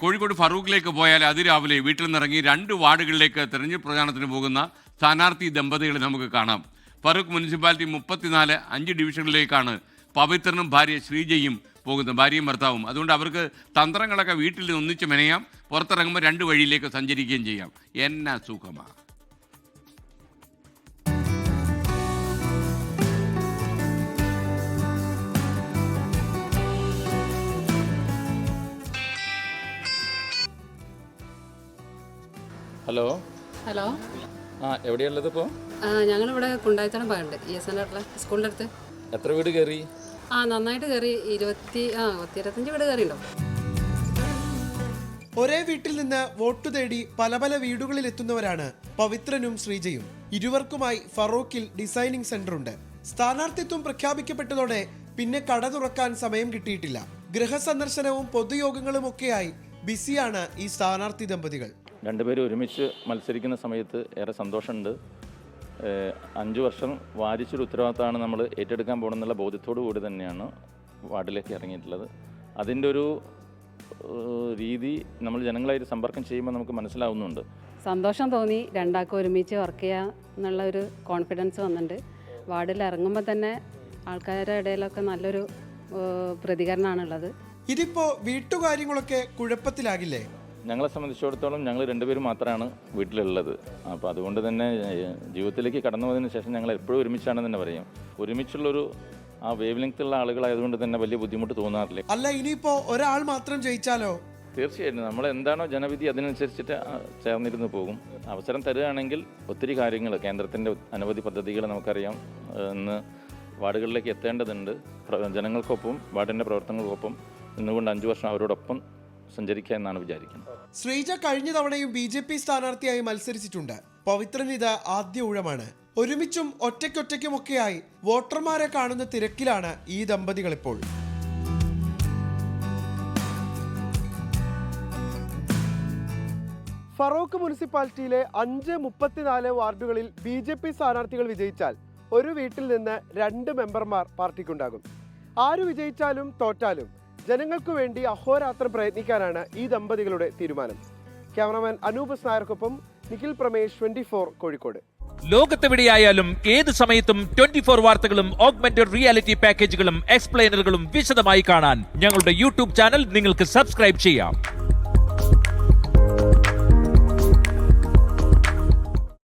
കോഴിക്കോട് ഫറൂഖിലേക്ക് പോയാൽ അതിരാവിലെ വീട്ടിൽ നിന്നിറങ്ങി 2 വാർഡുകളിലേക്ക് തെരഞ്ഞെടുപ്പ് പ്രചാരണത്തിന് പോകുന്ന സ്ഥാനാർത്ഥി ദമ്പതികളെ നമുക്ക് കാണാം. ഫറൂഖ് മുനിസിപ്പാലിറ്റി 34 5 ഡിവിഷനുകളിലേക്കാണ് പവിത്രനും ഭാര്യ ശ്രീജയും പോകുന്നത്, ഭാര്യയും ഭർത്താവും. അതുകൊണ്ട് അവർക്ക് തന്ത്രങ്ങളൊക്കെ വീട്ടിൽ ഒന്നിച്ച് മെനയാം, പുറത്തിറങ്ങുമ്പോൾ 2 വഴിയിലേക്ക് സഞ്ചരിക്കുകയും ചെയ്യാം. എന്നാ സുഖമാണ്. ഹലോ ഹലോ, എവിടെയുള്ളത് ഇപ്പോൾ? ഞങ്ങളിവിടെ കുണ്ടായിത്തണം ഭാഗമുണ്ട്, ESN സ്കൂളിൻ്റെ അടുത്ത്. എത്ര വീട് കയറി? നന്നായിട്ട് കയറി. 25 വീട് കയറിയിട്ടുണ്ടോ? ഒരേ വീട്ടിൽ നിന്ന് വോട്ടു തേടി പല പല വീടുകളിൽ എത്തുന്നവരാണ് പവിത്രനും ശ്രീജയും. ഇരുവർക്കുമായി ഫറൂഖിൽ ഡിസൈനിങ് സെന്റർ ഉണ്ട്. സ്ഥാനാർത്ഥിത്വം പ്രഖ്യാപിക്കപ്പെട്ടതോടെ പിന്നെ കട തുറക്കാൻ സമയം കിട്ടിയിട്ടില്ല. ഗൃഹസന്ദർശനവും പൊതുയോഗങ്ങളും ഒക്കെയായി ബിസിയാണ് ഈ സ്ഥാനാർത്ഥി ദമ്പതികൾ. രണ്ടുപേരും ഒരുമിച്ച് മത്സരിക്കുന്ന സമയത്ത് ഏറെ സന്തോഷമുണ്ട്. 5 വർഷം വാരിച്ചൊരു ഉത്തരവാദിത്തമാണ് നമ്മൾ ഏറ്റെടുക്കാൻ പോകണമെന്നുള്ള ബോധ്യത്തോടു കൂടി തന്നെയാണ് വാർഡിലേക്ക് ഇറങ്ങിയിട്ടുള്ളത്. അതിൻ്റെ ഒരു രീതി നമ്മൾ ജനങ്ങളായിട്ട് സമ്പർക്കം ചെയ്യുമ്പോൾ നമുക്ക് മനസ്സിലാവുന്നുണ്ട്. സന്തോഷം തോന്നി. രണ്ടാൾക്കും ഒരുമിച്ച് വർക്ക് ചെയ്യുക എന്നുള്ള ഒരു കോൺഫിഡൻസ് വന്നിട്ടുണ്ട്. വാർഡിൽ ഇറങ്ങുമ്പോൾ തന്നെ ആൾക്കാരുടെ ഇടയിലൊക്കെ നല്ലൊരു പ്രതികരണമാണുള്ളത്. ഇതിപ്പോ വീട്ടുകാര്യങ്ങളൊക്കെ കുഴപ്പത്തിലാകില്ലേ? ഞങ്ങളെ സംബന്ധിച്ചിടത്തോളം ഞങ്ങൾ 2 പേരും മാത്രമാണ് വീട്ടിലുള്ളത്. അപ്പോൾ അതുകൊണ്ട് തന്നെ ജീവിതത്തിലേക്ക് കടന്നു പോയതിന് ശേഷം ഞങ്ങൾ എപ്പോഴും ഒരുമിച്ചാണെന്ന് തന്നെ പറയും. ഒരുമിച്ചുള്ളൊരു ആ വേവ് ലെങ്ത്തുള്ള ആളുകളായതുകൊണ്ട് തന്നെ വലിയ ബുദ്ധിമുട്ട് തോന്നാറില്ല. അല്ല, ഇനിയിപ്പോ ഒരാൾ മാത്രം ജയിച്ചാലോ? തീർച്ചയായിട്ടും നമ്മൾ എന്താണോ ജനവിധി അതിനനുസരിച്ചിട്ട് ചേർന്നിരുന്ന് പോകും. അവസരം തരികയാണെങ്കിൽ ഒത്തിരി കാര്യങ്ങൾ, കേന്ദ്രത്തിൻ്റെ അനവധി പദ്ധതികൾ നമുക്കറിയാം. ഇന്ന് വാർഡുകളിലേക്ക് എത്തേണ്ടതുണ്ട്. ജനങ്ങൾക്കൊപ്പം വാർഡിൻ്റെ പ്രവർത്തനങ്ങൾക്കൊപ്പം നിന്നുകൊണ്ട് 5 വർഷം അവരോടൊപ്പം സഞ്ചരിക്കുക എന്നാണ് വിചാരിക്കുന്നത്. ശ്രീജ കഴിഞ്ഞ തവണയും BJP സ്ഥാനാർത്ഥിയായി മത്സരിച്ചിട്ടുണ്ട്. പവിത്രൻ ഇത് ആദ്യ ഊഴമാണ്. ഒരുമിച്ചും ഒറ്റയ്ക്കൊറ്റയ്ക്കുമൊക്കെയായി വോട്ടർമാരെ കാണുന്ന തിരക്കിലാണ് ഈ ദമ്പതികൾ ഇപ്പോൾ. ഫറൂഖ് മുനിസിപ്പാലിറ്റിയിലെ 5-34 വാർഡുകളിൽ BJP സ്ഥാനാർത്ഥികൾ വിജയിച്ചാൽ ഒരു വീട്ടിൽ നിന്ന് 2 മെമ്പർമാർ പാർട്ടിക്കുണ്ടാകും. ആര് വിജയിച്ചാലും തോറ്റാലും ജനങ്ങൾക്കു വേണ്ടി അഹോരാത്രം പ്രയത്നിക്കാനാണ് ഈ ദമ്പതികളുടെ തീരുമാനം. ക്യാമറമാൻ അനൂപ് നായർക്കൊപ്പം നിഖിൽ പ്രമേഷ്, 24 കോഴിക്കോട്. ലോകത്തെവിടെയായാലും ഏത് സമയത്തും 24 വാർത്തകളും ഓഗ്മെന്റഡ് റിയാലിറ്റി പാക്കേജുകളും എക്സ്പ്ലെയിനറുകളും വിശദമായി കാണാൻ ഞങ്ങളുടെ YouTube ചാനൽ നിങ്ങൾക്ക് സബ്സ്ക്രൈബ് ചെയ്യാം.